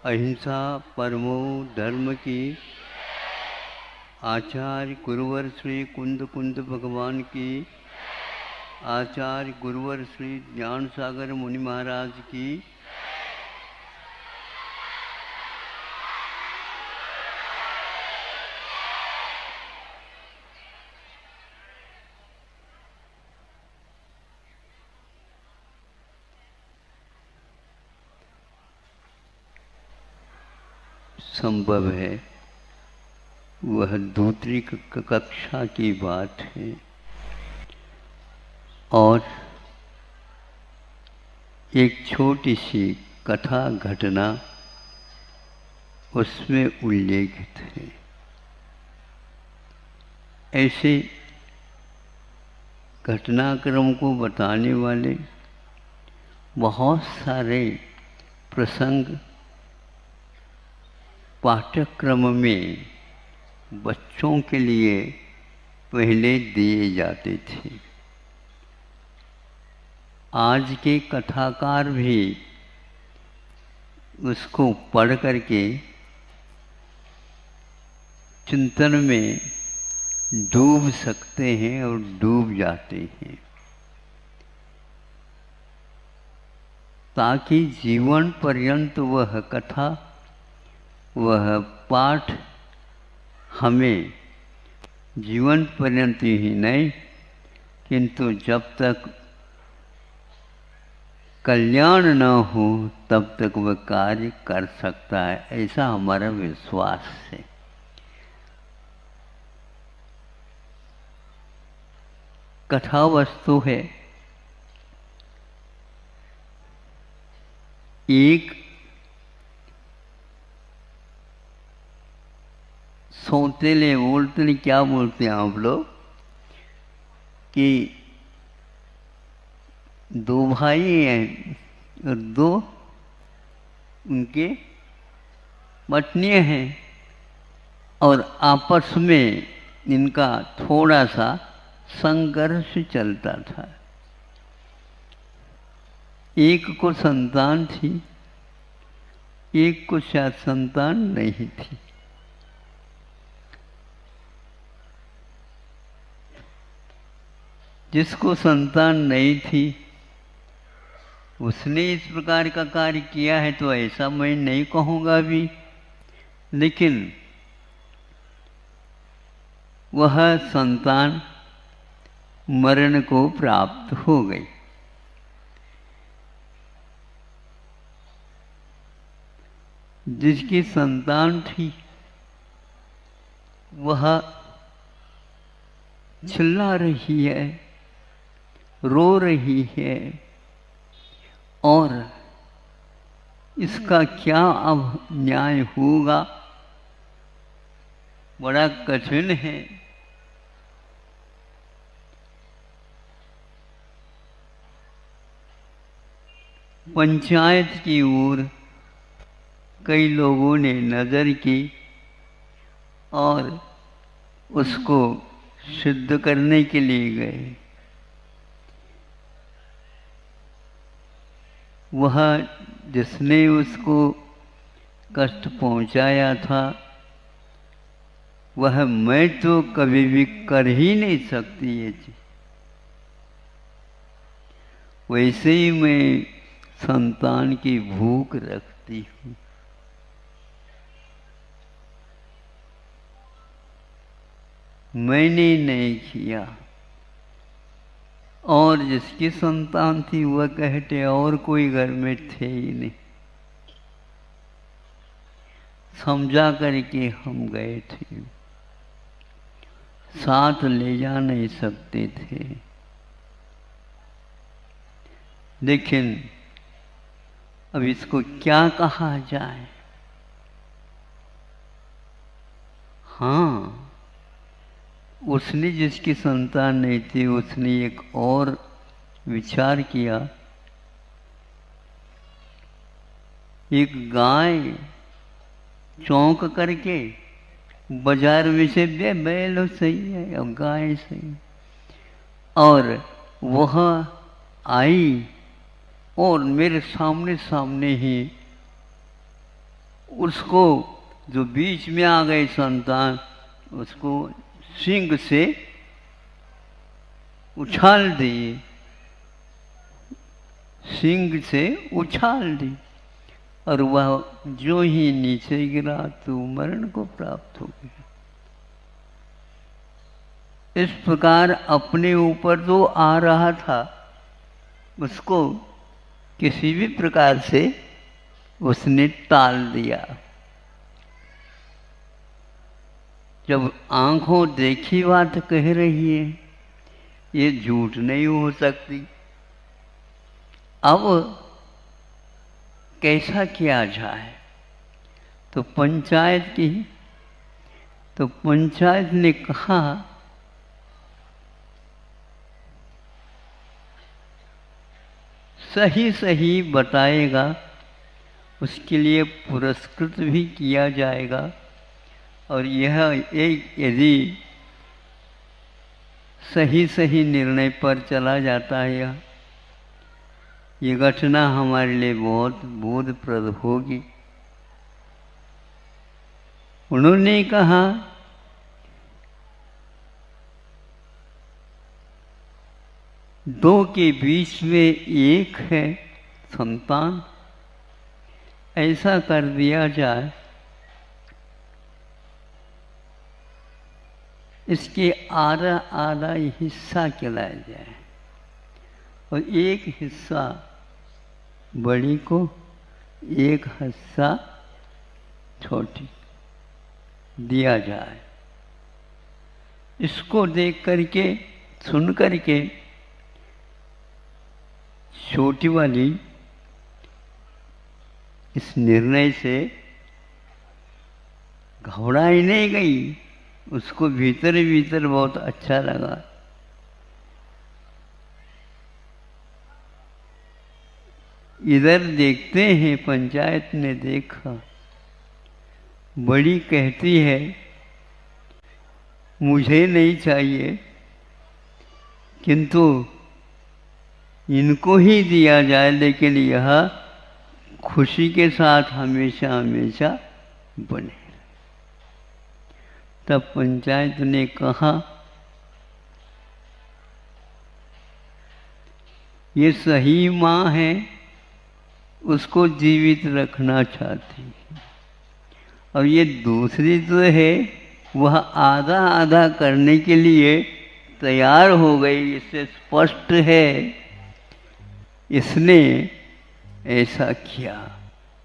अहिंसा परमो धर्म की। आचार्य गुरुवर श्री कुंद कुंद भगवान की। आचार्य गुरुवर श्री ज्ञान सागर मुनि महाराज की। संभव है वह दूसरी कक्षा की बात है और एक छोटी सी कथा घटना उसमें उल्लेखित है। ऐसे घटनाक्रम को बताने वाले बहुत सारे प्रसंग पाठ्यक्रम में बच्चों के लिए पहले दिए जाते थे। आज के कथाकार भी उसको पढ़ करके चिंतन में डूब सकते हैं और डूब जाते हैं, ताकि जीवन पर्यंत वह कथा वह पाठ हमें जीवन पर्यंत ही नहीं किंतु जब तक कल्याण न हो तब तक वह कार्य कर सकता है, ऐसा हमारा विश्वास है। कथा वस्तु है एक सौतेले बोलते क्या बोलते हैं आप लोग कि दो भाई हैं और दो उनके पत्नियां हैं और आपस में इनका थोड़ा सा संघर्ष चलता था। एक को संतान थी, एक को शायद संतान नहीं थी। जिसको संतान नहीं थी उसने इस प्रकार का कार्य किया है तो ऐसा मैं नहीं कहूँगा भी, लेकिन वह संतान मरण को प्राप्त हो गई। जिसकी संतान थी वह चिल्ला रही है, रो रही है और इसका क्या अब न्याय होगा, बड़ा कठिन है। पंचायत की ओर कई लोगों ने नज़र की और उसको सिद्ध करने के लिए गए। वह जिसने उसको कष्ट पहुंचाया था वह मैं तो कभी भी कर ही नहीं सकती ये चीज। वैसे ही मैं संतान की भूख रखती हूँ। मैंने नहीं किया और जिसकी संतान थी वह कहते और कोई घर में थे ही नहीं। समझा करके हम गए थे, साथ ले जा नहीं सकते थे, लेकिन अब इसको क्या कहा जाए। हाँ, उसने जिसकी संतान नहीं थी उसने एक और विचार किया। एक गाय चौंक करके बाजार में से बैल सही है और गाय सही, और वह आई और मेरे सामने सामने ही उसको जो बीच में आ गए संतान, उसको सिंह से उछाल दिए, सिंह से उछाल दी, और वह जो ही नीचे गिरा तो मरण को प्राप्त हो गया। इस प्रकार अपने ऊपर जो आ रहा था उसको किसी भी प्रकार से उसने टाल दिया। जब आंखों देखी बात कह रही है, ये झूठ नहीं हो सकती। अब कैसा किया जाए? तो पंचायत ने कहा सही सही बताएगा, उसके लिए पुरस्कृत भी किया जाएगा। और यह एक यदि सही सही निर्णय पर चला जाता है, ये घटना हमारे लिए बहुत बोधप्रद होगी। उन्होंने कहा दो के बीच में एक है संतान, ऐसा कर दिया जाए, इसके आधा आधा हिस्सा खिलाया जाए और एक हिस्सा बड़ी को, एक हिस्सा छोटी दिया जाए। इसको देख करके, सुन करके छोटी वाली इस निर्णय से घबराई नहीं गई, उसको भीतर भीतर बहुत अच्छा लगा। इधर देखते हैं, पंचायत ने देखा, बड़ी कहती है मुझे नहीं चाहिए, किंतु इनको ही दिया जाए, लेकिन यह खुशी के साथ हमेशा हमेशा बने। तब पंचायत ने कहा ये सही माँ है, उसको जीवित रखना चाहती है, और ये दूसरी जो है वह आधा आधा करने के लिए तैयार हो गई। इससे स्पष्ट है इसने ऐसा किया।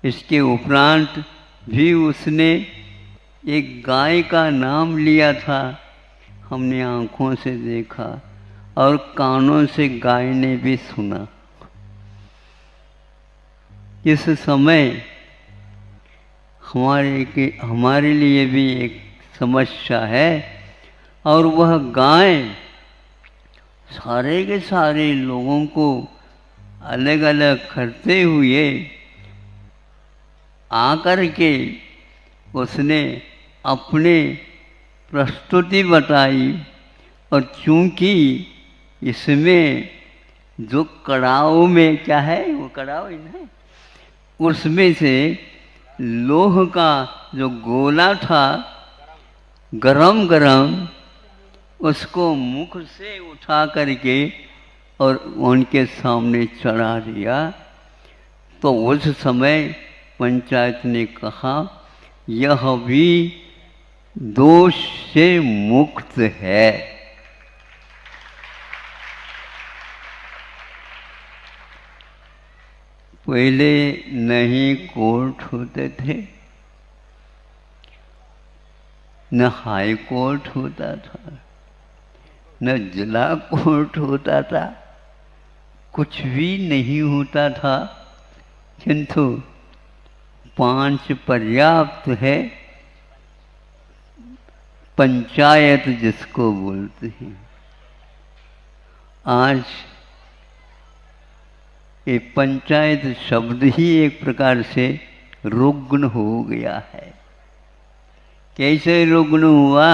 इसके उपरांत भी उसने एक गाय का नाम लिया था, हमने आँखों से देखा और कानों से गाय ने भी सुना। इस समय हमारे लिए भी एक समस्या है, और वह गाय सारे के सारे लोगों को अलग अलग करते हुए आकर के उसने अपने प्रस्तुति बताई। और चूंकि इसमें जो कड़ाव में क्या है, वो कड़ाव ही ना, उसमें से लोह का जो गोला था गरम गरम, उसको मुख से उठा करके और उनके सामने चढ़ा दिया। तो उस समय पंचायत ने कहा यह भी दोष से मुक्त है। पहले नहीं कोर्ट होते थे, न हाई कोर्ट होता था, न जिला कोर्ट होता था, कुछ भी नहीं होता था, किंतु 5 पर्याप्त है। पंचायत जिसको बोलते हैं, आज ये पंचायत शब्द ही एक प्रकार से रुग्ण हो गया है। कैसे रुग्ण हुआ?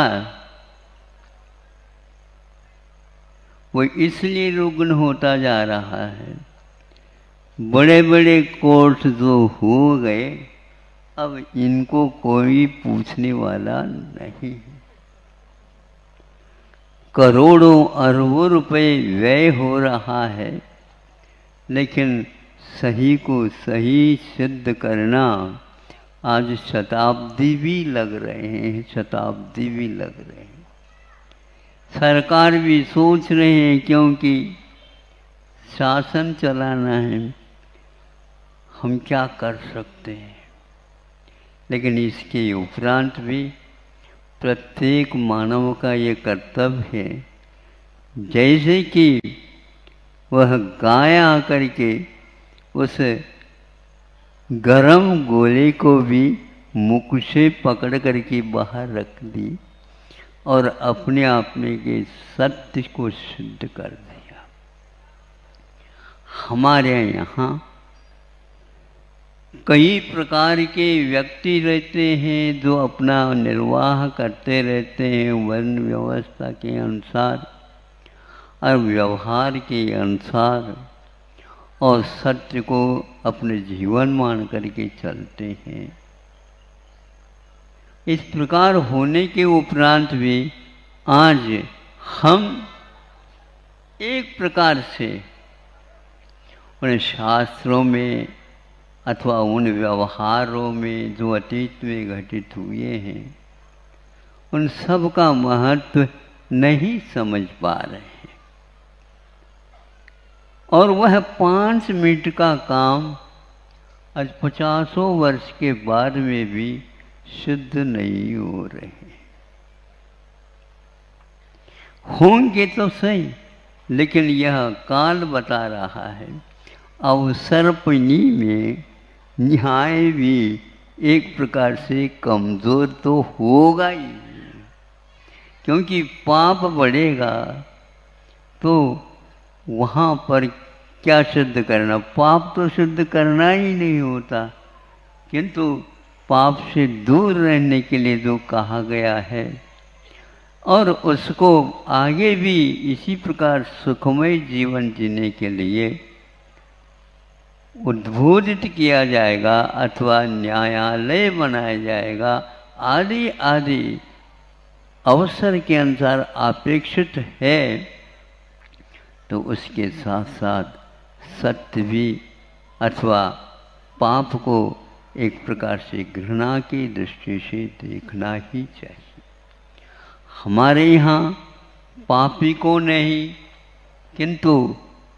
वो इसलिए रुग्ण होता जा रहा है, बड़े बड़े कोर्ट जो हो गए अब इनको कोई पूछने वाला नहीं है। करोड़ों अरबों रुपए व्यय हो रहा है, लेकिन सही को सही सिद्ध करना आज शताब्दी भी लग रहे हैं, शताब्दी भी लग रहे हैं। सरकार भी सोच रहे हैं, क्योंकि शासन चलाना है, हम क्या कर सकते हैं। लेकिन इसके उपरांत भी प्रत्येक मानव का ये कर्तव्य है, जैसे कि वह गाय आकर के उस गरम गोले को भी मुख से पकड़ करके बाहर रख दी और अपने आप में के सत्य को सिद्ध कर दिया। हमारे यहाँ कई प्रकार के व्यक्ति रहते हैं जो अपना निर्वाह करते रहते हैं वर्ण व्यवस्था के अनुसार और व्यवहार के अनुसार, और सत्य को अपने जीवन मान करके चलते हैं। इस प्रकार होने के उपरांत भी आज हम एक प्रकार से उन शास्त्रों में अथवा उन व्यवहारों में जो अतीत में घटित हुए हैं, उन सब का महत्व नहीं समझ पा रहे हैं। और वह 5 मिनट का काम आज 50 वर्ष के बाद में भी सिद्ध नहीं हो रहे। होंगे तो सही, लेकिन यह काल बता रहा है अवसर्पणी में न्याय भी एक प्रकार से कमजोर तो होगा ही, क्योंकि पाप बढ़ेगा तो वहाँ पर क्या सिद्ध करना, पाप तो सिद्ध करना ही नहीं होता, किंतु पाप से दूर रहने के लिए जो कहा गया है और उसको आगे भी इसी प्रकार सुखमय जीवन जीने के लिए उद्बोधित किया जाएगा अथवा न्यायालय बनाया जाएगा, आदि आदि अवसर के अनुसार अपेक्षित है, तो उसके साथ साथ सत्य भी अथवा पाप को एक प्रकार से घृणा की दृष्टि से देखना ही चाहिए। हमारे यहाँ पापी को नहीं, किंतु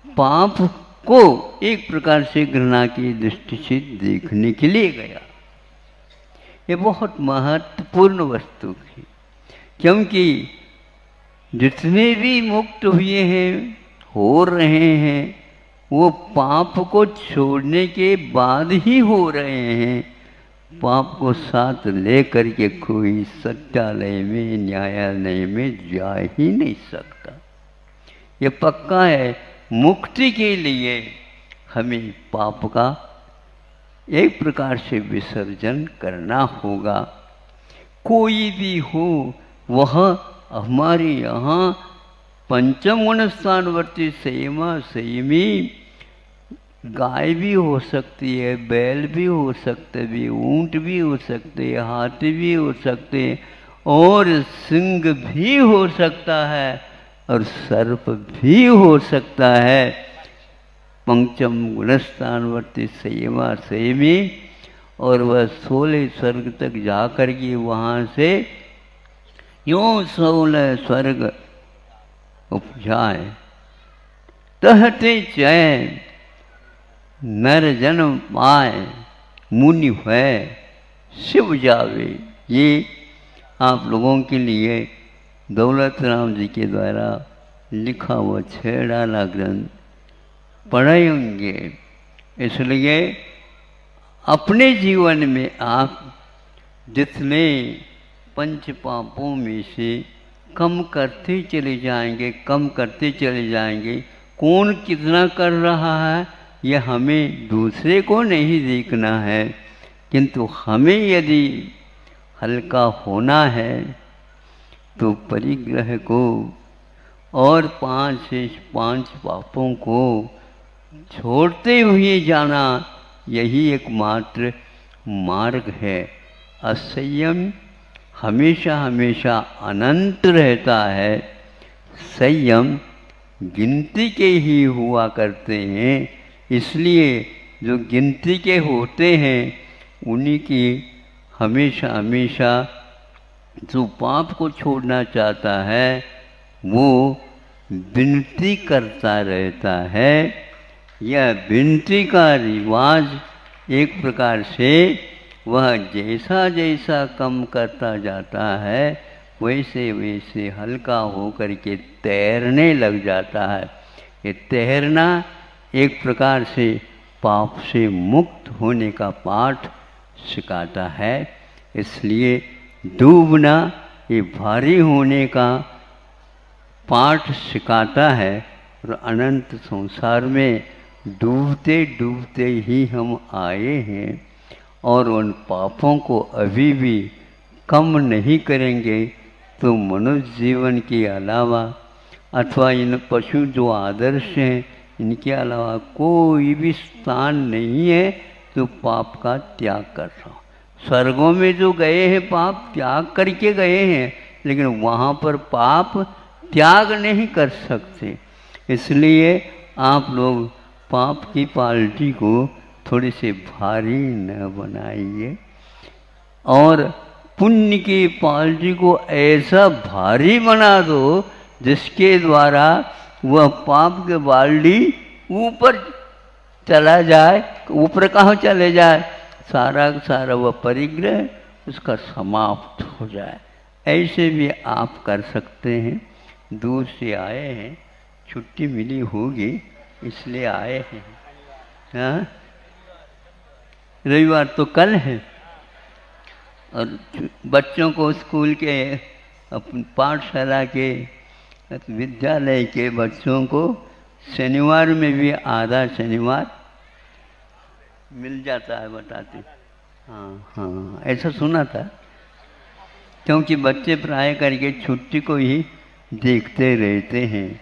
पाप को एक प्रकार से घृणा की दृष्टि से देखने के लिए गया। ये बहुत महत्वपूर्ण वस्तु है, क्योंकि जितने भी मुक्त हुए हैं, हो रहे हैं, वो पाप को छोड़ने के बाद ही हो रहे हैं। पाप को साथ ले करके कोई सत्यालय में, न्यायालय में जा ही नहीं सकता। ये पक्का है। मुक्ति के लिए हमें पाप का एक प्रकार से विसर्जन करना होगा। कोई भी हो, वह हमारे यहाँ पंचम गुण स्थानवर्ती संयमा संयमी गाय भी हो सकती है, बैल भी हो सकते भी, ऊंट भी हो सकते हैं, हाथी भी हो सकते हैं, और सिंह भी हो सकता है, और सर्प भी हो सकता है। पंचम गुणस्थानवर्ती संयमा संयमी, और वह 16 स्वर्ग तक जाकर के वहाँ से यूँ 16 स्वर्ग उपजाए। तहते चैन नर जन्म पाए, मुनि है शिव जावे। ये आप लोगों के लिए दौलत राम जी के द्वारा लिखा हुआ 6 डाला ग्रंथ पढ़ेंगे। इसलिए अपने जीवन में आप जितने पंच पापों में से कम करते चले जाएंगे, कम करते चले जाएंगे। कौन कितना कर रहा है यह हमें दूसरे को नहीं देखना है, किंतु हमें यदि हल्का होना है तो परिग्रह को और 5 से 5 पापों को छोड़ते हुए जाना, यही एकमात्र मार्ग है। असंयम हमेशा हमेशा अनंत रहता है, संयम गिनती के ही हुआ करते हैं। इसलिए जो गिनती के होते हैं उन्हीं की हमेशा हमेशा जो पाप को छोड़ना चाहता है वो विनती करता रहता है। यह विनती का रिवाज एक प्रकार से वह जैसा जैसा कम करता जाता है वैसे वैसे हल्का होकर के तैरने लग जाता है। ये तैरना एक प्रकार से पाप से मुक्त होने का पाठ सिखाता है। इसलिए डूबना ये भारी होने का पाठ सिखाता है। और अनंत संसार में डूबते डूबते ही हम आए हैं और उन पापों को अभी भी कम नहीं करेंगे तो मनुष्य जीवन के अलावा अथवा इन पशु जो आदर्श हैं इनके अलावा कोई भी स्थान नहीं है जो पाप का त्याग कर रहा हो। स्वर्गों में जो गए हैं पाप त्याग करके गए हैं, लेकिन वहाँ पर पाप त्याग नहीं कर सकते। इसलिए आप लोग पाप की पाल्टी को थोड़ी सी भारी न बनाइए और पुण्य की पाल्टी को ऐसा भारी बना दो जिसके द्वारा वह पाप के बाल्टी ऊपर चला जाए। ऊपर कहाँ चले जाए, सारा सारा वह परिग्रह उसका समाप्त हो जाए। ऐसे भी आप कर सकते हैं। दूर से आए हैं, छुट्टी मिली होगी इसलिए आए हैं। हाँ, रविवार तो कल है और बच्चों को स्कूल के पाठशाला के विद्यालय के बच्चों को शनिवार में भी आधा शनिवार मिल जाता है बताते। हाँ हाँ, ऐसा सुना था। क्योंकि बच्चे प्राय करके छुट्टी को ही देखते रहते हैं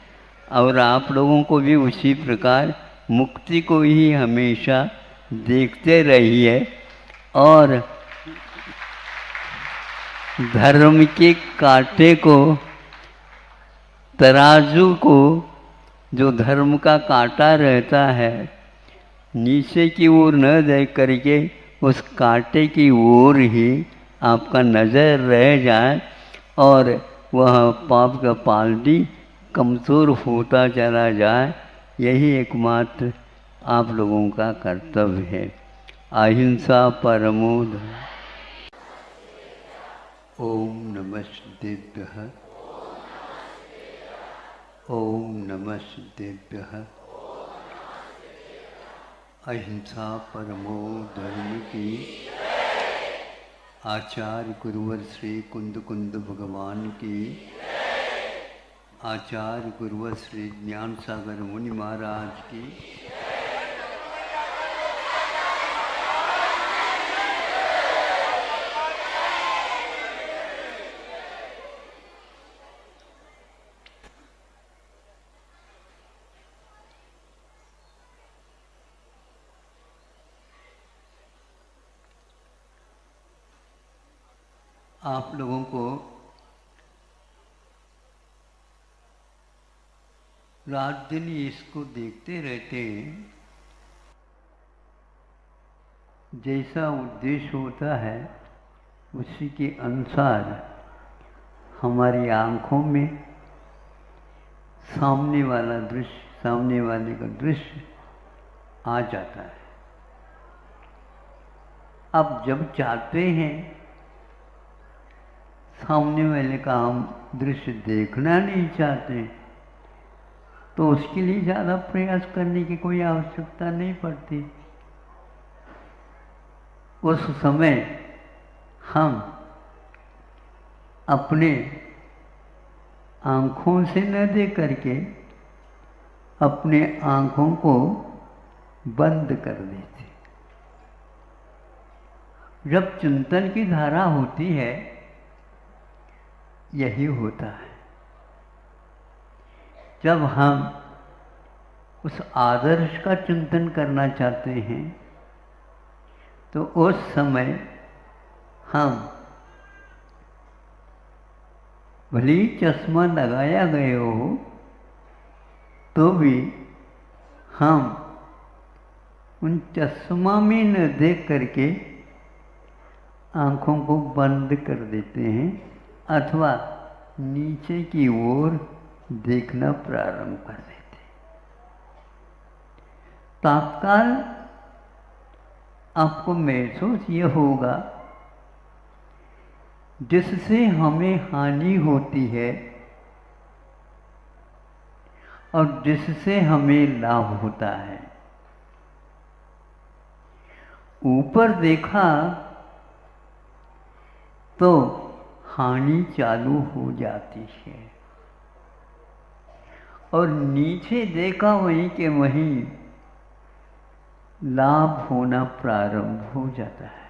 और आप लोगों को भी उसी प्रकार मुक्ति को ही हमेशा देखते रहिए और धर्म के कांटे को, तराजू को, जो धर्म का कांटा रहता है नीचे की ओर न देख करके उस कांटे की ओर ही आपका नज़र रह जाए और वह पाप का पाल्टी कमज़ोर होता चला जाए। यही एकमात्र आप लोगों का कर्तव्य है। अहिंसा परमो धर्मः। ओम नमः सिद्धेभ्यः। ओम नमः सिद्धेभ्यः। अहिंसा परमो धर्म की। आचार्य गुरुवर श्री कुंद कुंद भगवान की। आचार्य गुरुवर श्री ज्ञान सागर मुनि महाराज की। आप लोगों को रात दिन इसको देखते रहते हैं। जैसा उद्देश्य होता है उसी के अनुसार हमारी आँखों में सामने वाला दृश्य, सामने वाले का दृश्य आ जाता है। अब जब चाहते हैं सामने वाले का हम दृश्य देखना नहीं चाहते तो उसके लिए ज़्यादा प्रयास करने की कोई आवश्यकता नहीं पड़ती। उस समय हम अपने आँखों से न देख करके अपने आँखों को बंद कर देते। जब चिंतन की धारा होती है यही होता है। जब हम उस आदर्श का चिंतन करना चाहते हैं तो उस समय हम भले ही चश्मा लगाया गए हो तो भी हम उन चश्मा में न देख करके आँखों को बंद कर देते हैं अथवा नीचे की ओर देखना प्रारंभ कर देते हैं। तत्काल आपको महसूस ये होगा जिससे हमें हानि होती है और जिससे हमें लाभ होता है। ऊपर देखा तो हानि चालू हो जाती है और नीचे देखा वहीं के वहीं लाभ होना प्रारंभ हो जाता है।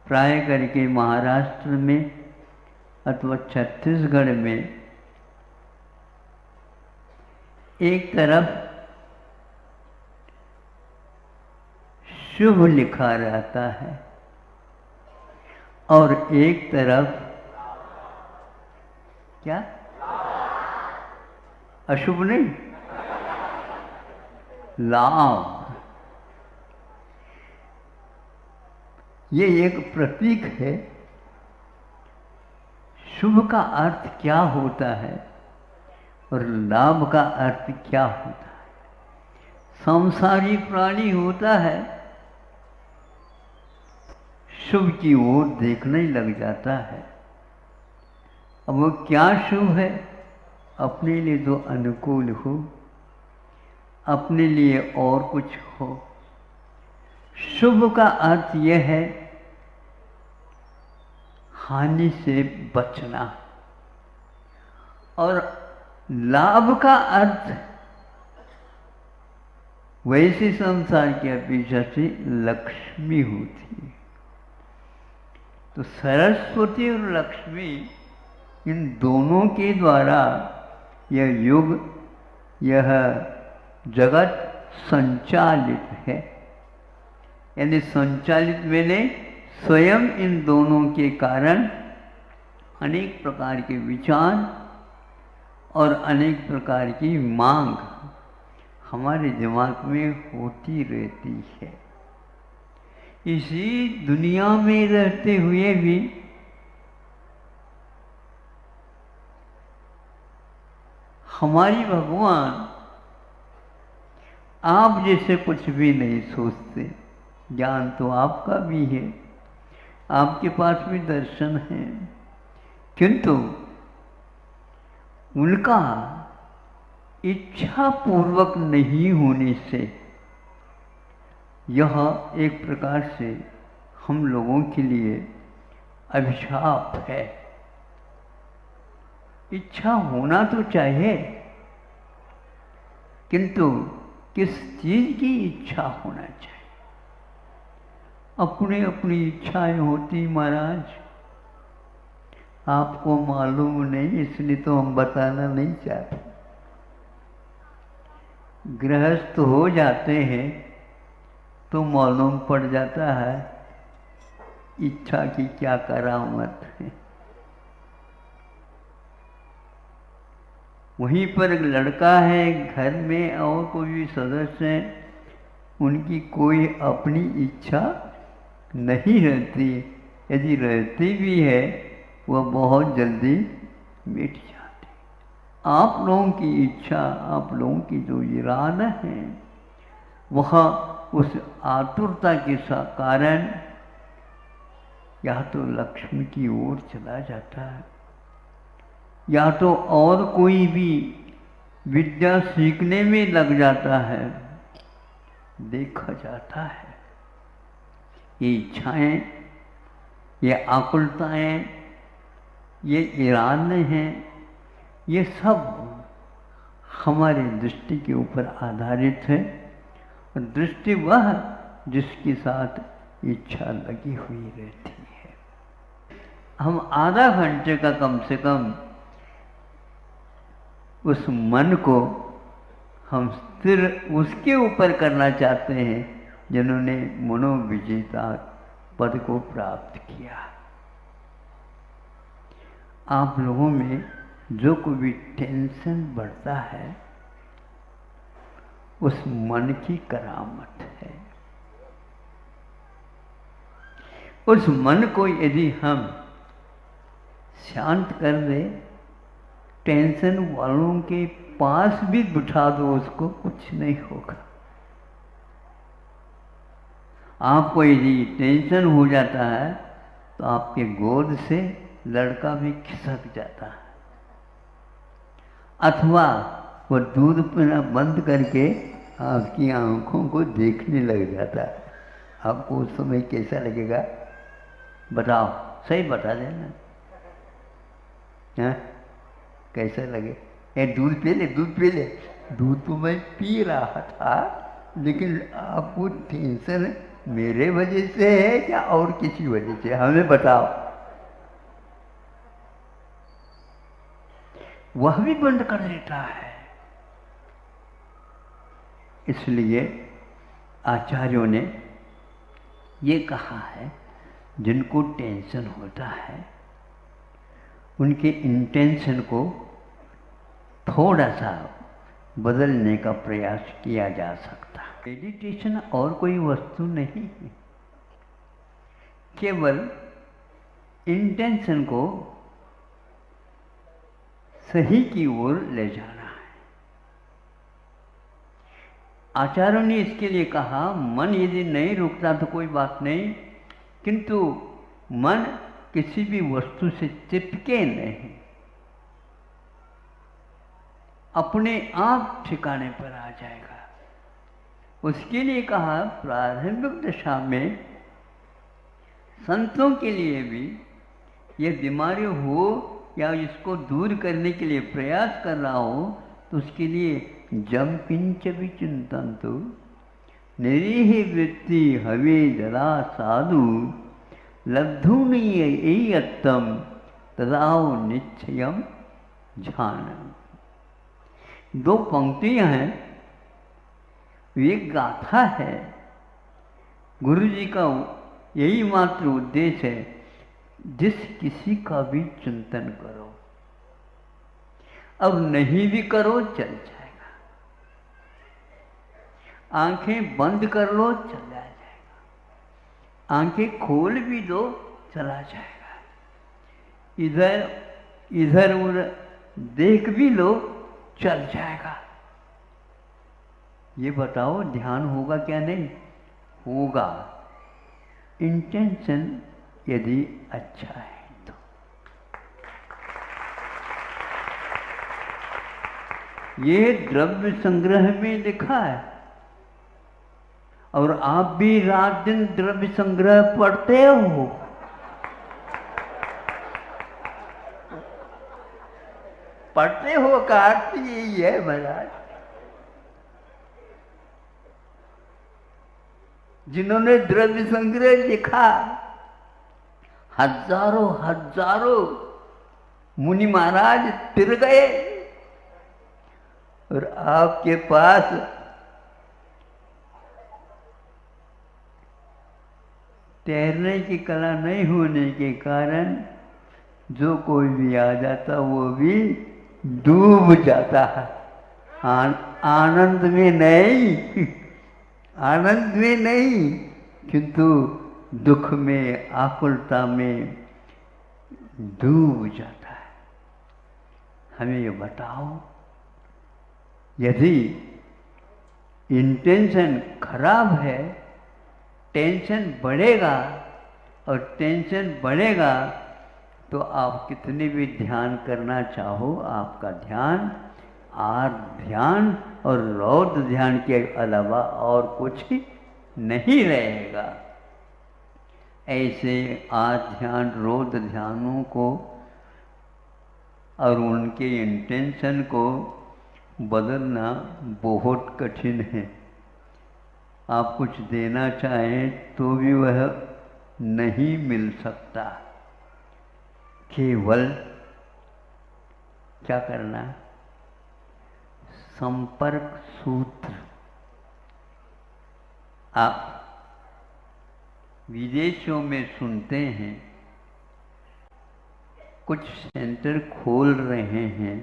प्राय करके महाराष्ट्र में अथवा छत्तीसगढ़ में एक तरफ शुभ लिखा रहता है और एक तरफ क्या अशुभ नहीं, लाभ। ये एक प्रतीक है। शुभ का अर्थ क्या होता है और लाभ का अर्थ क्या होता है। संसारी प्राणी होता है शुभ की ओर देखने लग जाता है। अब वो क्या शुभ है, अपने लिए जो अनुकूल हो, अपने लिए और कुछ हो। शुभ का अर्थ यह है हानि से बचना और लाभ का अर्थ वैसे संसार की अपेक्षा से लक्ष्मी होती है। तो सरस्वती और लक्ष्मी इन दोनों के द्वारा यह युग, यह जगत संचालित है। यानी संचालित मैंने स्वयं इन दोनों के कारण अनेक प्रकार के विचार और अनेक प्रकार की मांग हमारे दिमाग में होती रहती है। इसी दुनिया में रहते हुए भी हमारी भगवान आप जैसे कुछ भी नहीं सोचते। ज्ञान तो आपका भी है, आपके पास भी दर्शन है, किंतु उनका इच्छा पूर्वक नहीं होने से यह एक प्रकार से हम लोगों के लिए अभिशाप है। इच्छा होना तो चाहिए, किंतु किस चीज की इच्छा होना चाहिए। अपनी अपनी इच्छाएं होती महाराज, आपको मालूम नहीं इसलिए तो हम बताना नहीं चाहते। गृहस्थ हो जाते हैं तो मालूम पड़ जाता है इच्छा की क्या करामत है। वहीं पर एक लड़का है घर में और कोई भी सदस्य है, उनकी कोई अपनी इच्छा नहीं रहती। यदि रहती भी है वह बहुत जल्दी मिट जाती। आप लोगों की इच्छा, आप लोगों की जो इरादा है वह उस आतुरता के कारण या तो लक्ष्मी की ओर चला जाता है या तो और कोई भी विद्या सीखने में लग जाता है। देखा जाता है ये इच्छाएं, ये आकुलताएं, ये इरादे हैं, ये सब हमारी दृष्टि के ऊपर आधारित है। और दृष्टि वह जिसके साथ इच्छा लगी हुई रहती है। हम आधा घंटे का कम से कम उस मन को हम स्थिर उसके ऊपर करना चाहते हैं जिन्होंने मनोविजेता पद को प्राप्त किया। आप लोगों में जो कोई भी टेंशन बढ़ता है उस मन की करामत है। उस मन को यदि हम शांत कर दे, टेंशन वालों के पास भी बिठा दो, उसको कुछ नहीं होगा। आपको यदि टेंशन हो जाता है तो आपके गोद से लड़का भी खिसक जाता है, अथवा वो दूध पीना बंद करके आपकी आंखों को देखने लग जाता है। आपको उस समय कैसा लगेगा बताओ, सही बता देना। हाँ, कैसा लगे? ये दूध पी ले, दूध पी ले। दूध तो मैं पी रहा था, लेकिन आपको टेंशन मेरे वजह से है या और किसी वजह से, हमें बताओ। वह भी बंद कर देता है। इसलिए आचार्यों ने ये कहा है, जिनको टेंशन होता है उनके इंटेंशन को थोड़ा सा बदलने का प्रयास किया जा सकता है। मेडिटेशन और कोई वस्तु नहीं है, केवल इंटेंशन को सही की ओर ले जाना है। आचार्यों ने इसके लिए कहा, मन यदि नहीं रुकता तो कोई बात नहीं, किंतु मन किसी भी वस्तु से चिपके नहीं, अपने आप ठिकाने पर आ जाएगा। उसके लिए कहा, प्रारंभिक दशा में संतों के लिए भी यह बीमारी हो या इसको दूर करने के लिए प्रयास कर रहा हो, तो उसके लिए जम किंच भी चिंतन तो निरीह वृत्ति हवे जरा साधु लब्धुनी अत्तम तदाव निश्चयम ध्यान। दो पंक्तियां हैं, ये गाथा है। गुरु जी का यही मात्र उद्देश्य है, जिस किसी का भी चिंतन करो, अब नहीं भी करो चल जाएगा, आंखें बंद कर लो चला जाएगा, आंखें खोल भी दो चला जाएगा, इधर इधर उधर देख भी लो चल जाएगा। ये बताओ ध्यान होगा क्या? नहीं होगा, इंटेंशन यदि अच्छा है तो। ये द्रव्य संग्रह में लिखा है, और आप भी रात दिन द्रव्य संग्रह पढ़ते हो। पढ़ते हो का अर्थ यही है महाराज, जिन्होंने द्रव्य संग्रह लिखा, हजारों हजारों मुनि महाराज फिर गए, और आपके पास तैरने की कला नहीं होने के कारण जो कोई भी आ जाता वो भी डूब जाता है। आनंद में नहीं, आनंद में नहीं, किंतु दुख में, आकुलता में डूब जाता है। हमें ये बताओ, यदि इंटेंशन खराब है, टेंशन बढ़ेगा, और टेंशन बढ़ेगा तो आप कितने भी ध्यान करना चाहो, आपका ध्यान आर्त ध्यान और रौद्र ध्यान के अलावा और कुछ नहीं रहेगा। ऐसे आर्त ध्यान रौद्र ध्यानों को और उनके इंटेंशन को बदलना बहुत कठिन है। आप कुछ देना चाहें तो भी वह नहीं मिल सकता। केवल क्या करना? संपर्क सूत्र। आप विदेशों में सुनते हैं कुछ सेंटर खोल रहे हैं,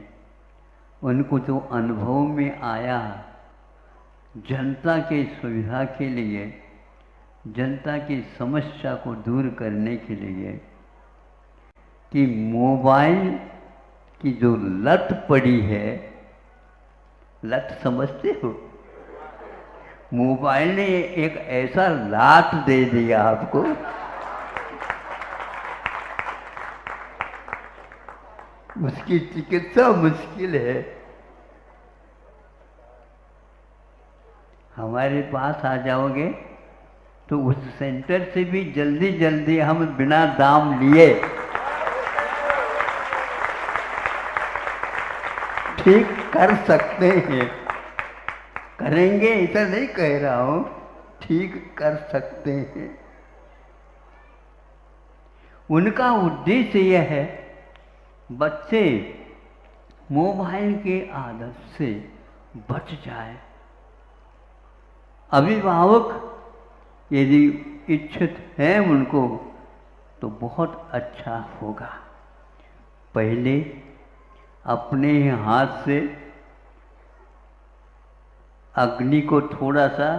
उनको जो अनुभव में आया जनता के सुविधा के लिए, जनता की समस्या को दूर करने के लिए, कि मोबाइल की जो लत पड़ी है, लत समझते हो? मोबाइल ने एक ऐसा लात दे दिया आपको, उसकी चिकित्सा मुश्किल है। हमारे पास आ जाओगे तो उस सेंटर से भी जल्दी जल्दी हम बिना दाम लिए ठीक कर सकते हैं। करेंगे ऐसा नहीं कह रहा हूं, ठीक कर सकते हैं। उनका उद्देश्य यह है बच्चे मोबाइल के आदत से बच जाए। अभिभावक यदि इच्छित है उनको तो बहुत अच्छा होगा। पहले अपने हाथ से अग्नि को थोड़ा सा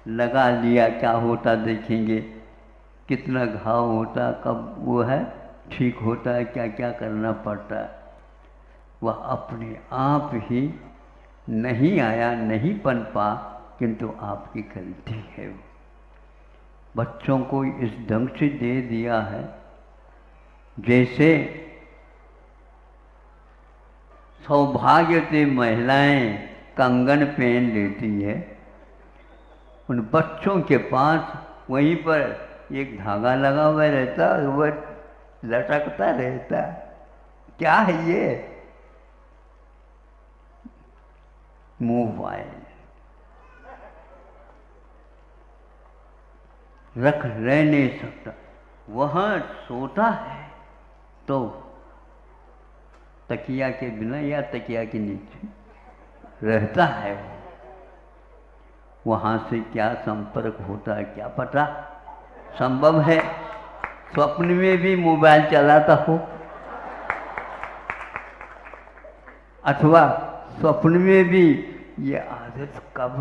लगा लिया, क्या होता देखेंगे, कितना घाव होता, कब वो है ठीक होता है, क्या क्या करना पड़ता है। वह अपने आप ही नहीं आया, नहीं पनपा, किंतु आपकी गलती है। बच्चों को इस ढंग से दे दिया है जैसे सौभाग्यवती महिलाएं कंगन पहन लेती है, उन बच्चों के पास वहीं पर एक धागा लगा हुआ रहता और वह लटकता रहता। क्या है ये? मोबाइल। रख रह नहीं सकता। वहाँ सोता है तो तकिया के बिना या तकिया के नीचे रहता है। वहाँ से क्या संपर्क होता है क्या पता। संभव है स्वप्न में भी मोबाइल चलाता हो, अथवा स्वप्न में भी ये आदत कब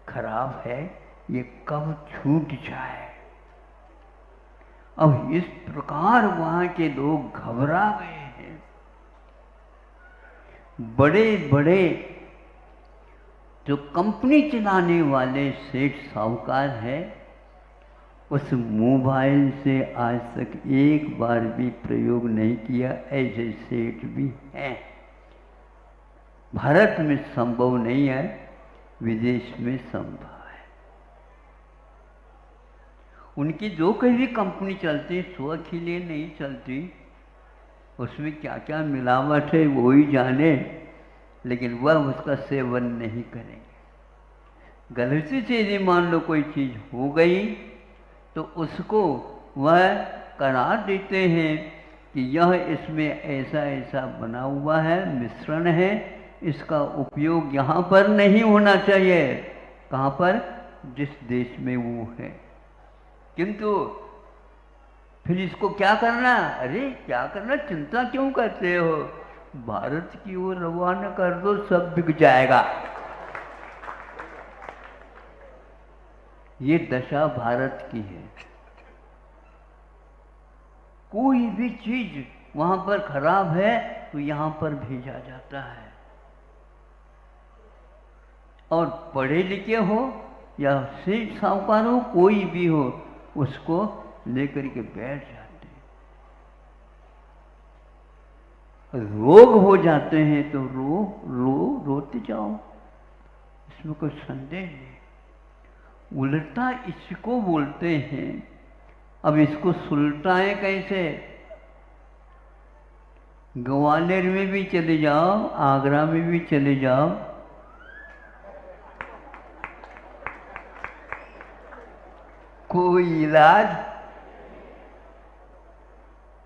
खराब है, ये कब छूट जाए। अब इस प्रकार वहाँ के लोग घबरा गए हैं। बड़े बड़े जो कंपनी चलाने वाले सेठ साहूकार हैं, उस मोबाइल से आज तक एक बार भी प्रयोग नहीं किया, ऐसे सेठ भी हैं। भारत में संभव नहीं है, विदेश में संभव है। उनकी जो कोई भी कंपनी चलती स्व के लिए नहीं चलती, उसमें क्या क्या मिलावट है वो ही जाने, लेकिन वह उसका सेवन नहीं करेंगे। गलती से यदि मान लो कोई चीज़ हो गई तो उसको वह करार देते हैं कि यह इसमें ऐसा ऐसा बना हुआ है, मिश्रण है, इसका उपयोग यहाँ पर नहीं होना चाहिए। कहाँ पर? जिस देश में वो है। किंतु फिर इसको क्या करना? अरे क्या करना, चिंता क्यों करते हो, भारत की ओर रवाना कर दो, सब बिक जाएगा। ये दशा भारत की है। कोई भी चीज वहां पर खराब है तो यहां पर भेजा जाता है, और पढ़े लिखे हो या सेठ साहूकार हो, कोई भी हो, उसको लेकर के बैठ जाते हैं। रोग हो जाते हैं तो रोते जाओ, इसमें कोई संदेह नहीं। उल्टा इसको बोलते हैं। अब इसको सुलटाएं कैसे? ग्वालियर में भी चले जाओ, आगरा में भी चले जाओ, कोई इलाज,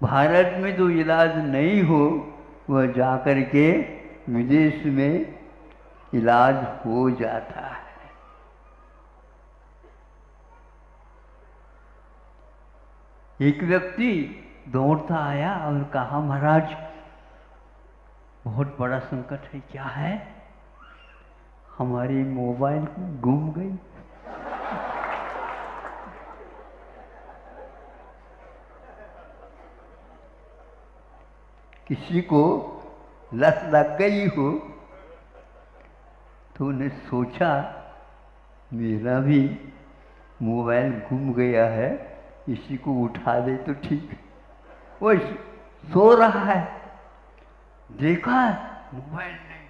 भारत में जो इलाज नहीं हो वह जाकर के विदेश में इलाज हो जाता है। एक व्यक्ति दौड़ता आया और कहा, महाराज बहुत बड़ा संकट है। क्या है? हमारी मोबाइल गुम गई। किसी को लत लग गई हो तो उन्हें सोचा मेरा भी मोबाइल गुम गया है, इसी को उठा दे तो ठीक। वो सो रहा है, देखा मोबाइल नहीं,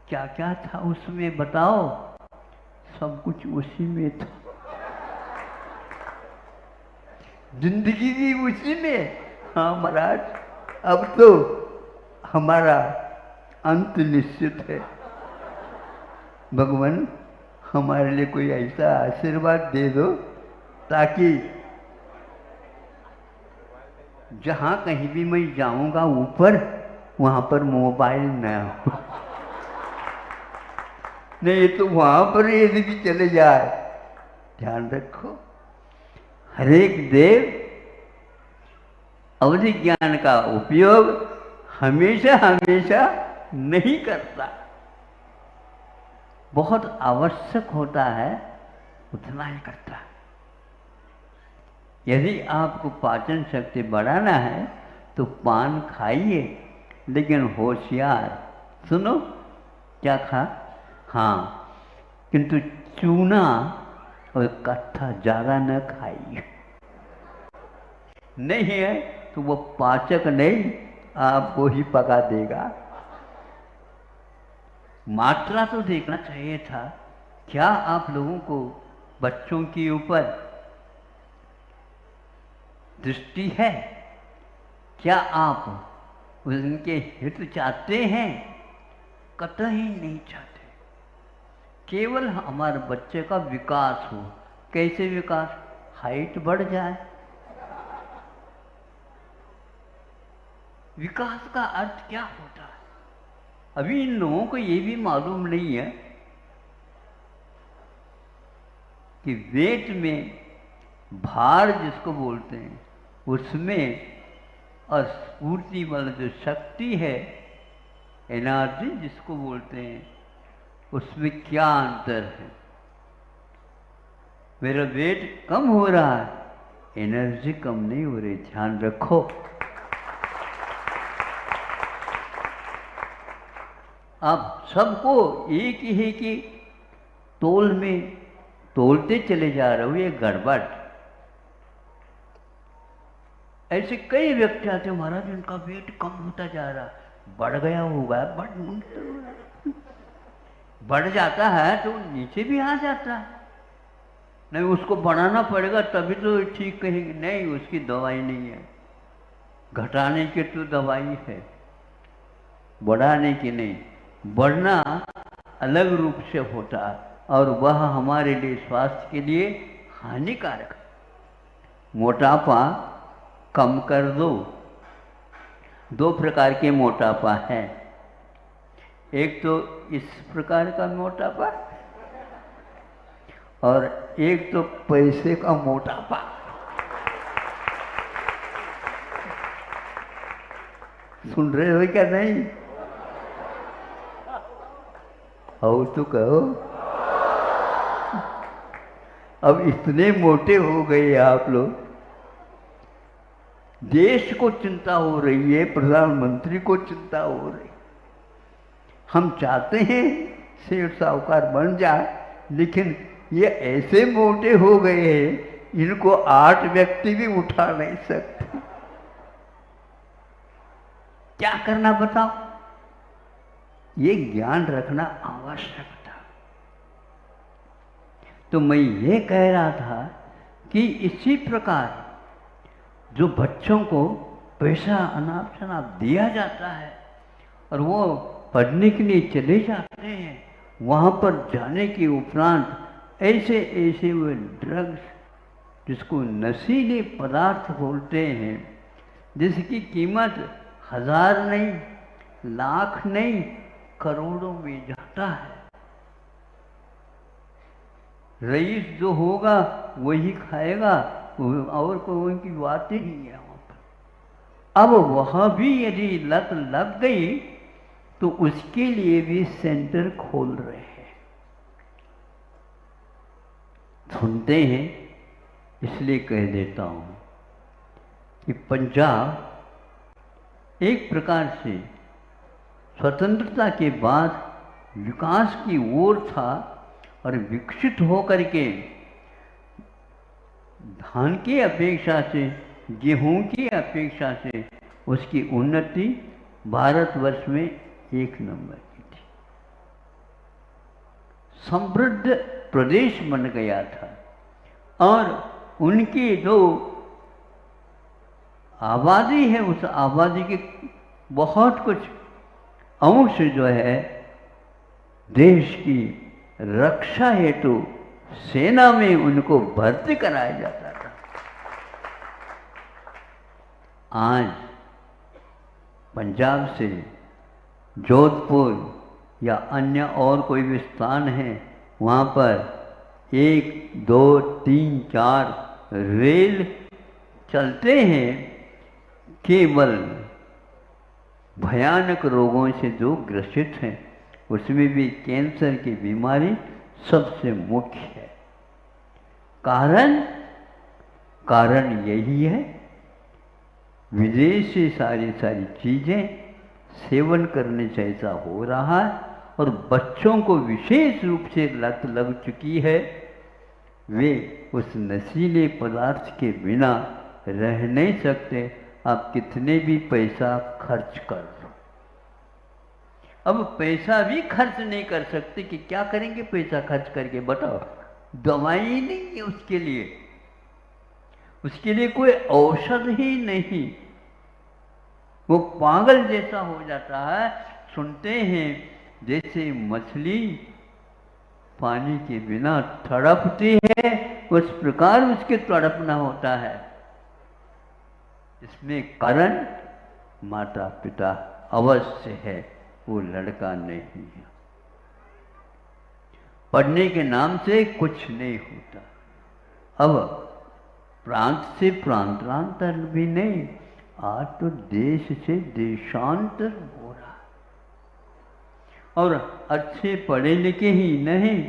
क्या क्या था उसमें बताओ? सब कुछ उसी में था, जिंदगी भी उसी में। हाँ महाराज, अब तो हमारा अंत निश्चित है। भगवान हमारे लिए कोई ऐसा आशीर्वाद दे दो ताकि जहाँ कहीं भी मैं जाऊंगा ऊपर, वहां पर मोबाइल न हो। नहीं तो वहां पर यदि भी चले जाए, ध्यान रखो, हरेक देव अवधि ज्ञान का उपयोग हमेशा हमेशा नहीं करता। बहुत आवश्यक होता है उतना ही करता है। यदि आपको पाचन शक्ति बढ़ाना है तो पान खाइए, लेकिन होशियार सुनो, क्या खा? हाँ, किंतु चूना और कट्ठा ज़्यादा न खाइए। नहीं है तो वो पाचक नहीं, आपको ही पका देगा। मात्रा तो देखना चाहिए था। क्या आप लोगों को बच्चों के ऊपर दृष्टि है? क्या आप उनके हित चाहते हैं? कतई नहीं चाहते। केवल हमारे बच्चे का विकास हो। कैसे विकास? हाइट बढ़ जाए। विकास का अर्थ क्या होता है? अभी इन लोगों को ये भी मालूम नहीं है कि वेट में भार जिसको बोलते हैं, उसमें और स्फूर्ति वाला जो शक्ति है, एनर्जी जिसको बोलते हैं, उसमें क्या अंतर है? मेरा वेट कम हो रहा है, एनर्जी कम नहीं हो रही। ध्यान रखो। आप सबको एक ही की तोल में तोलते चले जा रहे हो, ये गड़बड़। ऐसे कई व्यक्ति आते, महाराज इनका वेट कम होता जा रहा, बढ़ गया होगा, बढ़ जाता है तो नीचे भी आ जाता है। नहीं, उसको बढ़ाना पड़ेगा तभी तो ठीक कहेंगे। नहीं, उसकी दवाई नहीं है, घटाने की तो दवाई है, बढ़ाने की नहीं। बढ़ना अलग रूप से होता है और वह हमारे लिए, स्वास्थ्य के लिए हानिकारक है। मोटापा कम कर दो। दो प्रकार के मोटापा है। एक तो इस प्रकार का मोटापा और एक तो पैसे का मोटापा। सुन रहे हो क्या? नहीं हो तो कहो। अब इतने मोटे हो गए आप लोग, देश को चिंता हो रही है, प्रधानमंत्री को चिंता हो रही। हम चाहते हैं सेठ साहूकार बन जाए, लेकिन ये ऐसे मोटे हो गए हैं, इनको 8 व्यक्ति भी उठा नहीं सकते। क्या करना बताओ? ये ज्ञान रखना आवश्यक था। तो मैं ये कह रहा था कि इसी प्रकार जो बच्चों को पैसा अनाप शनाप दिया जाता है और वो पढ़ने के लिए चले जाते हैं, वहाँ पर जाने के उपरांत ऐसे ऐसे वो ड्रग्स, जिसको नशीले पदार्थ बोलते हैं, जिसकी कीमत 1000 नहीं, लाख नहीं, करोड़ों में जाता है। रईस जो होगा वही खाएगा, और कोई उनकी बात ही नहीं है वहाँ पर। अब वह भी यदि लत लग गई तो उसके लिए भी सेंटर खोल रहे हैं। सुनते हैं, इसलिए कह देता हूं कि पंजाब एक प्रकार से स्वतंत्रता के बाद विकास की ओर था और विकसित होकर के धान की अपेक्षा से, गेहूं की अपेक्षा से उसकी उन्नति भारतवर्ष में एक नंबर की थी। समृद्ध प्रदेश बन गया था और उनकी जो आबादी है उस आबादी के बहुत कुछ अंश जो है देश की रक्षा हेतु सेना में उनको भर्ती कराया जाता था। आज पंजाब से जोधपुर या अन्य और कोई भी स्थान है, वहाँ पर 1, 2, 3, 4 रेल चलते हैं। केवल भयानक रोगों से जो ग्रसित हैं, उसमें भी कैंसर की बीमारी सबसे मुख्य है। कारण यही है, विदेश से सारी चीजें सेवन करने से ऐसा हो रहा है और बच्चों को विशेष रूप से लत लग चुकी है। वे उस नशीले पदार्थ के बिना रह नहीं सकते, आप कितने भी पैसा खर्च कर दो। अब पैसा भी खर्च नहीं कर सकते कि क्या करेंगे पैसा खर्च करके, बताओ। दवाई नहीं है उसके लिए, उसके लिए कोई औषध ही नहीं। वो पागल जैसा हो जाता है। सुनते हैं जैसे मछली पानी के बिना तड़पती है, उस प्रकार उसके तड़पना होता है। इसमें कारण माता पिता अवश्य है, वो लड़का नहीं है। पढ़ने के नाम से कुछ नहीं होता। अब प्रांत से प्रांतांतर भी नहीं, आज तो देश से देशांतर हो रहा। और अच्छे पढ़े लिखे ही नहीं,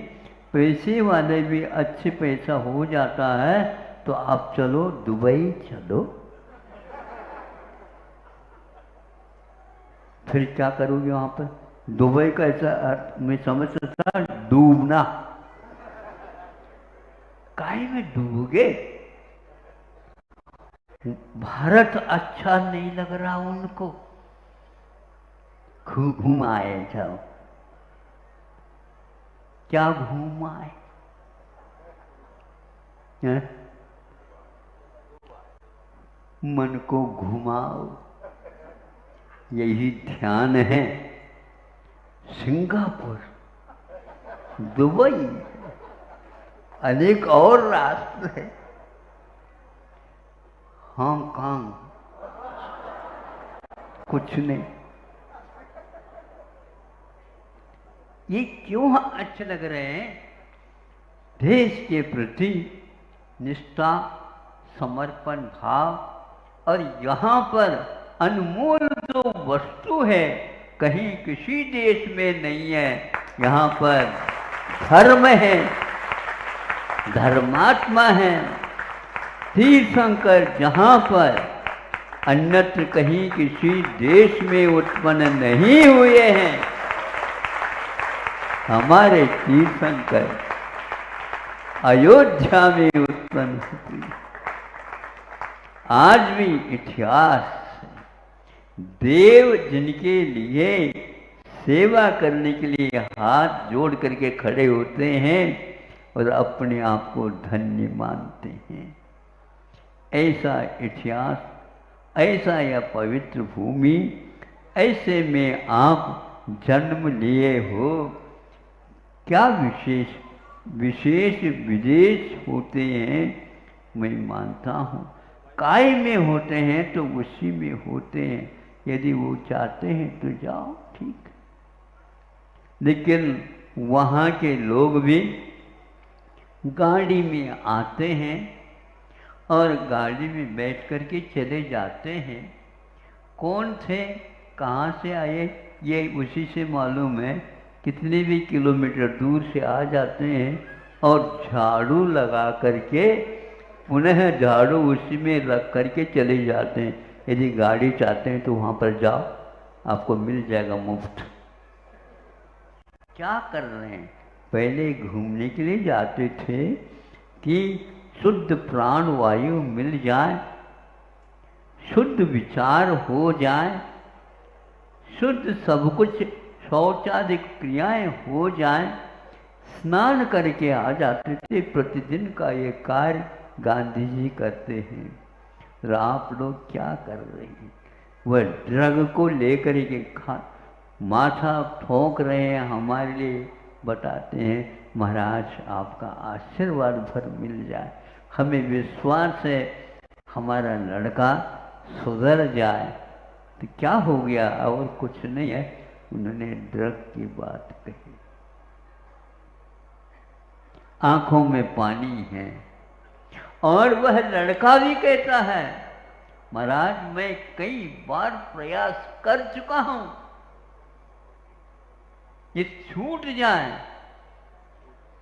पैसे वाले भी अच्छे पैसा हो जाता है तो आप चलो दुबई चलो। फिर क्या करोगे वहां पर? दुबई का ऐसा अर्थ मैं समझ सकता, डूबना। काहे में डूबोगे? भारत अच्छा नहीं लग रहा उनको, खूब घुमाए जाओ। क्या घुमाए? मन को घुमाओ, यही ध्यान है। सिंगापुर, दुबई, अनेक और राष्ट्र है, हांगकांग, कुछ नहीं। ये क्यों अच्छे लग रहे हैं? देश के प्रति निष्ठा, समर्पण भाव, और यहाँ पर अनमोल जो वस्तु है कहीं किसी देश में नहीं है। यहाँ पर धर्म है, धर्मात्मा है, तीर्थंकर जहाँ पर अन्यत्र कहीं किसी देश में उत्पन्न नहीं हुए हैं, हमारे तीर्थंकर अयोध्या में उत्पन्न हुए। आज भी इतिहास, देव जिनके लिए सेवा करने के लिए हाथ जोड़ करके खड़े होते हैं और अपने आप को धन्य मानते हैं। ऐसा इतिहास, ऐसा यह पवित्र भूमि, ऐसे में आप जन्म लिए हो। क्या विशेष विदेश होते हैं, मैं मानता हूँ। काय में होते हैं तो उसी में होते हैं। यदि वो चाहते हैं तो जाओ, ठीक। लेकिन वहाँ के लोग भी गाड़ी में आते हैं और गाड़ी में बैठ कर के चले जाते हैं। कौन थे, कहाँ से आए, ये उसी से मालूम है। कितने भी किलोमीटर दूर से आ जाते हैं और झाड़ू लगा करके पुनः झाड़ू उसी में रख करके चले जाते हैं। यदि गाड़ी चाहते हैं तो वहाँ पर जाओ, आपको मिल जाएगा मुफ्त। क्या कर रहे हैं, पहले घूमने के लिए जाते थे कि शुद्ध प्राण वायु मिल जाए, शुद्ध विचार हो जाए, शुद्ध सब कुछ शौचादिक क्रियाएं हो जाए, स्नान करके आ जाते थे। प्रतिदिन का ये कार्य गांधी जी करते हैं। और आप लोग क्या कर रहे हैं, वह ड्रग को लेकर के माथा ठोक रहे हैं। हमारे लिए बताते हैं महाराज आपका आशीर्वाद भर मिल जाए, हमें विश्वास है हमारा लड़का सुधर जाए। तो क्या हो गया, और कुछ नहीं है। उन्होंने ड्रग की बात कही, आंखों में पानी है। और वह लड़का भी कहता है महाराज मैं कई बार प्रयास कर चुका हूं ये छूट जाए,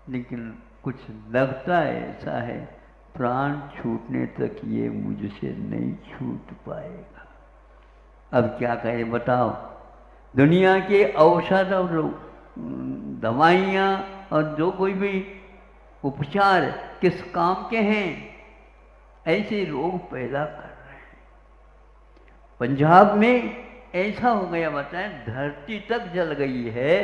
लेकिन कुछ लगता ऐसा है प्राण छूटने तक ये मुझसे नहीं छूट पाएगा। अब क्या करें बताओ। दुनिया के औषध और दवाइयाँ और जो कोई भी उपचार किस काम के हैं, ऐसे रोग पैदा कर रहे हैं। पंजाब में ऐसा हो गया बताएं, धरती तक जल गई है,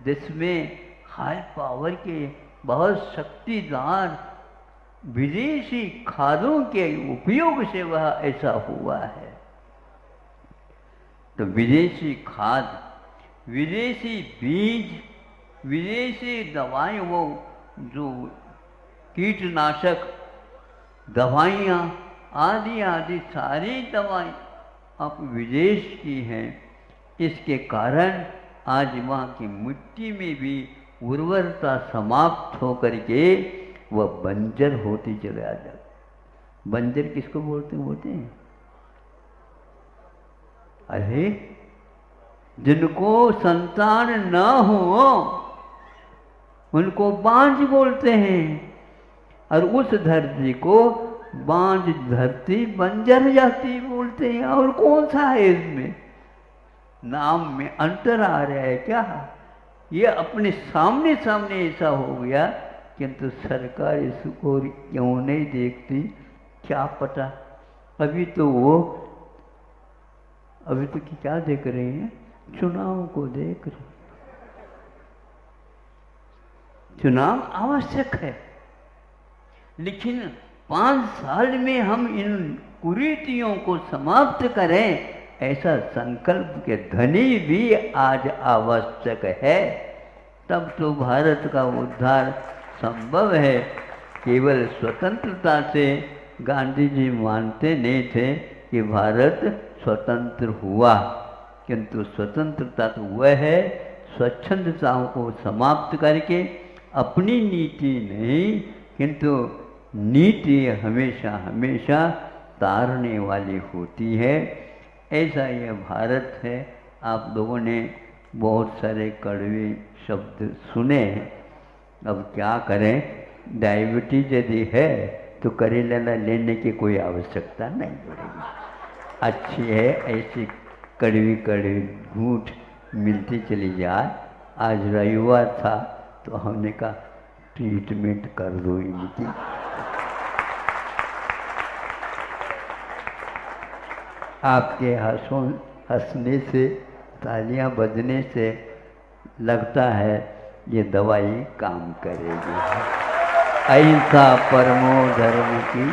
जिसमें हाई पावर के बहुत शक्तिदार विदेशी खादों के उपयोग से वह ऐसा हुआ है। तो विदेशी खाद, विदेशी बीज, विदेशी दवाएं, वो जो कीटनाशक दवाइयाँ आदि आदि सारी दवाएं अब विदेश की हैं। इसके कारण आज वहाँ की मिट्टी में भी उर्वरता समाप्त होकर के वह बंजर होती चले आ जाती। बंजर किसको बोलते हैं? अरे जिनको संतान न हो उनको बांझ बोलते हैं, और उस धरती को बांझ धरती बंजर जाति बोलते हैं। और कौन सा है इसमें, नाम में अंतर आ रहा है क्या? ये अपने सामने सामने ऐसा हो गया, किंतु सरकार इसको क्यों नहीं देखती क्या पता। अभी तो क्या देख रहे हैं, चुनाव को देख रहे हैं। चुनाव आवश्यक है, लेकिन 5 साल में हम इन कुरीतियों को समाप्त करें, ऐसा संकल्प के धनी भी आज आवश्यक है। तब तो भारत का उद्धार संभव है। केवल स्वतंत्रता से गांधी जी मानते नहीं थे कि भारत स्वतंत्र हुआ, किंतु स्वतंत्रता तो वह है स्वच्छंदताओं को समाप्त करके, अपनी नीति नहीं किंतु नीति हमेशा हमेशा तारने वाली होती है। ऐसा यह भारत है। आप लोगों ने बहुत सारे कड़वे शब्द सुने हैं। अब क्या करें, डायबिटीज यदि है तो करेला लेने की कोई आवश्यकता नहीं पड़ेगी। अच्छी है, ऐसी कड़वी कड़वी घूंट मिलती चली जाए। आज रविवार था तो हमने कहा ट्रीटमेंट कर दो इनकी। आपके हंसने से, तालियां बजने से लगता है ये दवाई काम करेगी। अहिंसा परमो धर्म की